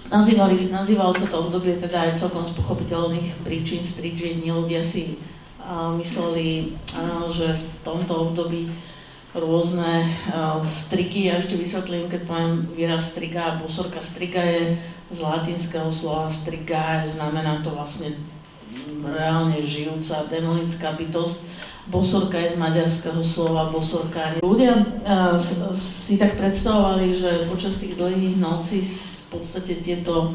Nazývalo sa to obdobie teda aj celkom z pochopiteľných príčin strižiení. Ľudia si mysleli, že v tomto období rôzne strigy, ja ešte vysvetlím, keď poviem výraz striga a bosorka. Striga je z latinského slova striga, znamená to vlastne reálne žijúca demonická bytosť. Bosorka je z maďarského slova bosorkári. Ľudia si tak predstavovali, že počas tých dlhých nocí v podstate tieto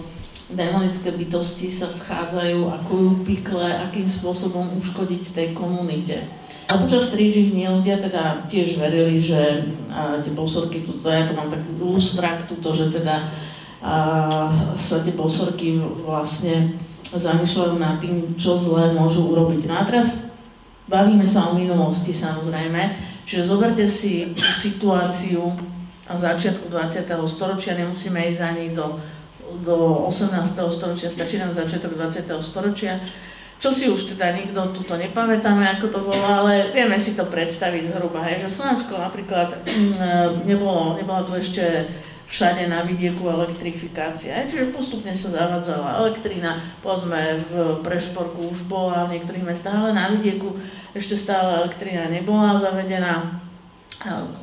démonické bytosti sa schádzajú a kujú pikle, akým spôsobom uškodiť tej komunite. A počas strížich dní ľudia teda tiež verili, že tie bosorky, ja to mám taký ústrach, že teda sa tie bosorky vlastne zamýšľajú nad tým, čo zlé môžu urobiť. No a teraz bavíme sa o minulosti samozrejme, čiže zoberte si tú situáciu a začiatku 20. storočia, nemusíme ísť ani do 18. storočia, stačí nám začiatok 20. storočia, čo si už teda nikto tuto nepamätáme, ako to bolo, ale vieme si to predstaviť zhruba, že Slovensko napríklad nebola tu ešte všade na vidieku elektrifikácia, čiže postupne sa zavádzala elektrina, povedzme v Prešporku už bola v niektorých mestách, ale na vidieku ešte stále elektrina nebola zavedená.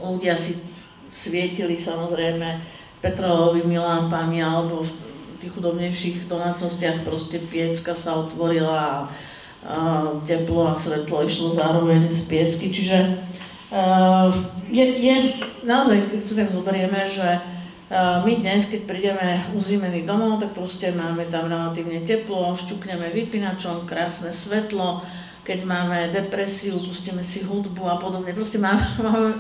Ľudia si svietili samozrejme petrolovými lampami alebo v tých chudobnejších domácnostiach proste piecka sa otvorila a teplo a svetlo išlo zároveň z piecky, čiže je naozaj, keď si tak zoberieme, že my dnes, keď prídeme uzímený domov, tak proste máme tam relatívne teplo, šťukneme vypínačom, krásne svetlo, keď máme depresiu, pustíme si hudbu a podobne. Proste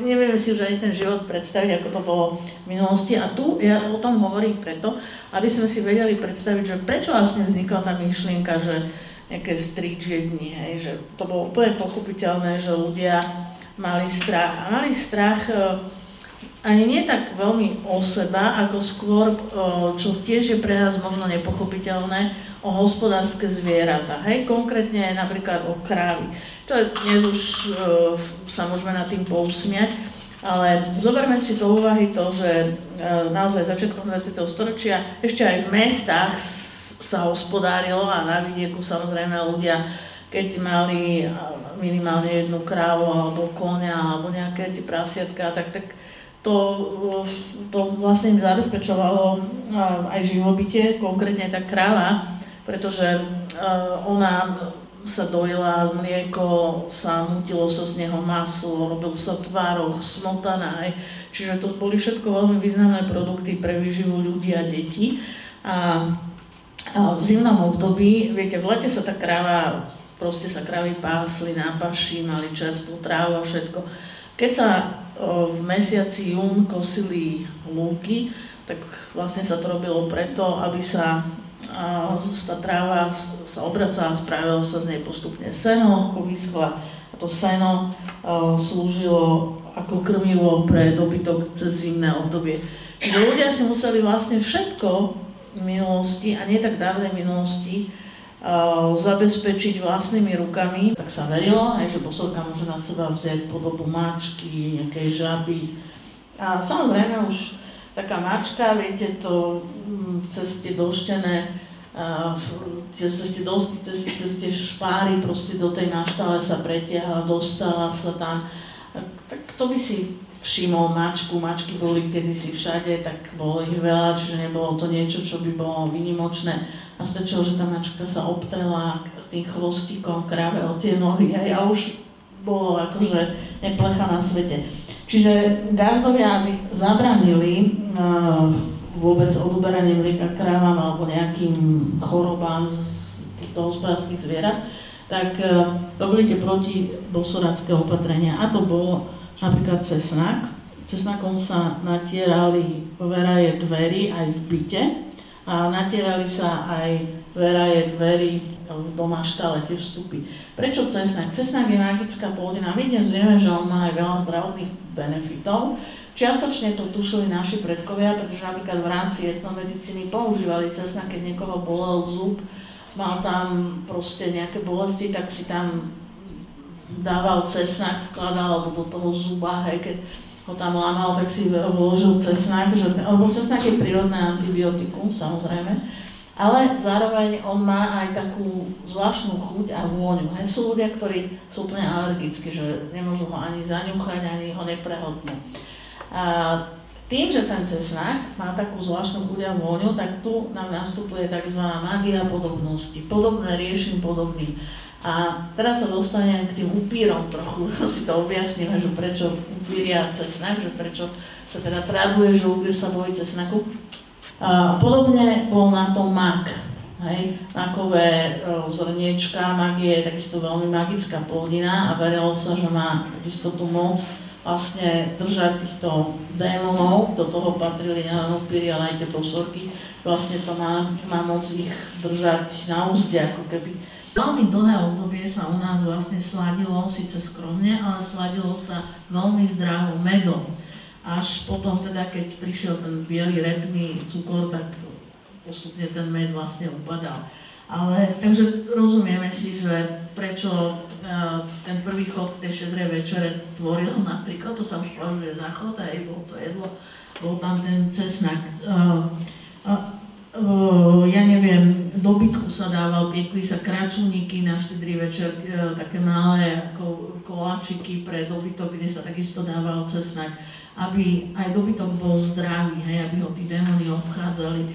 nevieme si už ani ten život predstaviť, ako to bolo v minulosti. A tu ja o tom hovorím preto, aby sme si vedeli predstaviť, že prečo vlastne vznikla tá myšlienka, že nejaké stríčie dni, že to bolo úplne pochopiteľné, že ľudia mali strach. A mali strach ani nie tak veľmi o seba, ako skôr, čo tiež je pre nás možno nepochopiteľné, o hospodárske zvieratá. Konkrétne napríklad o krávy. To je dnes už sa môžeme nad tým pousmiať, ale zoberme si do úvahy to, že naozaj začiatkom 20. storočia ešte aj v mestách sa hospodárilo a na vidieku samozrejme ľudia, keď mali minimálne jednu krávu alebo koňa alebo nejaké tie prasiatka, tak to vlastne im zabezpečovalo aj živobytie, konkrétne tá kráva, pretože ona sa dojila, mlieko sa mutilo sa z neho maslo, robil sa tvároch, smotana, čiže to boli všetko veľmi významné produkty pre výživu ľudí a detí. A v zimnom období, viete, v lete sa tá kráva, proste sa krávy pásli na paši, mali čerstvú trávu a všetko. Keď sa v mesiaci jún kosili lúky, tak vlastne sa to robilo preto, aby sa tá tráva sa obracala, spravilo sa z nej postupne seno, vyschla a to seno slúžilo ako krmivo pre dobytok cez zimné obdobie. Čiže ľudia si museli vlastne všetko v minulosti a nie tak dávnej minulosti zabezpečiť vlastnými rukami. Tak sa verilo, že bosorka môže na seba vziať podobu mačky, nejakej žaby. A samozrejme už taká mačka, viete, to cez tie doštené, cez tie špáry proste do tej maštale sa pretiahla, dostala sa tam. Tak to by si všimol mačku, mačky boli kedysi všade, tak bolo ich veľa, čiže nebolo to niečo, čo by bolo výnimočné. A stačilo, že tá mačka sa obtrela tým chvostíkom kráve o tie nohy a už bolo akože neplecha na svete. Čiže gazdovia, aby zabranili vôbec odoberanie mlieka krávam alebo nejakým chorobám z týchto hospodárskych zvierat, tak robili tie protibosorácké opatrenia. A to bolo napríklad cesnak. Cesnakom sa natierali veraje dverí aj v byte a natierali sa aj veraje dverí v domaštale, tie vstupy. Prečo cesnak? Cesnak je magická plodina. My dnes vieme, že on má aj veľa zdravotných benefitov. Čiastočne to tušili naši predkovia, pretože napríklad v rámci etnomedicíny používali cesnak, keď niekoho bolel zub, mal tam proste nejaké bolesti, tak si tam dával cesnak, vkladal do toho zuba, keď ho tam lámal, tak si vložil cesnak, lebo cesnak je prírodné antibiotikum, samozrejme, ale zároveň on má aj takú zvláštnu chuť a vôňu. Sú ľudia, ktorí sú úplne alergickí, že nemôžu ho ani zaňuchať, ani ho neprehltnú. A tým, že ten cesnak má takú zvláštnu chuť a vôňu, tak tu nám nastupuje tzv. Mágia podobnosti. Podobné riešim podobný. A teraz sa dostanem k tým upírom trochu, si to objasníme, že prečo upíria cesnak, že prečo sa teda traduje, že upír sa bojí cesnaku. Podobne bol na tom mak. Hej, makové zrniečka, mak je takisto veľmi magická plodina a verilo sa, že má takisto tú moc vlastne držať týchto démonov, do toho patrili nielen upíry, ale aj tie bosorky, vlastne to má moc ich držať na úzde, ako keby. Veľmi dlhé obdobie sa u nás vlastne sladilo, síce skromne, ale sladilo sa veľmi zdravo medom. Až potom teda, keď prišiel ten biely repný cukor, tak postupne ten med vlastne upadal. Ale, takže rozumieme si, že prečo ten prvý chod tej šedrej večere tvoril napríklad, to sa už považuje za chod, aj bolo to jedlo, bol tam ten cesnak. Ja neviem, dobytku sa dával, piekli sa kračuníky na štedrý večer, také malé ako koláčiky pre dobytok, kde sa takisto dával cesnak, aby aj dobytok bol zdravý, hej, aby ho tí démoni obchádzali.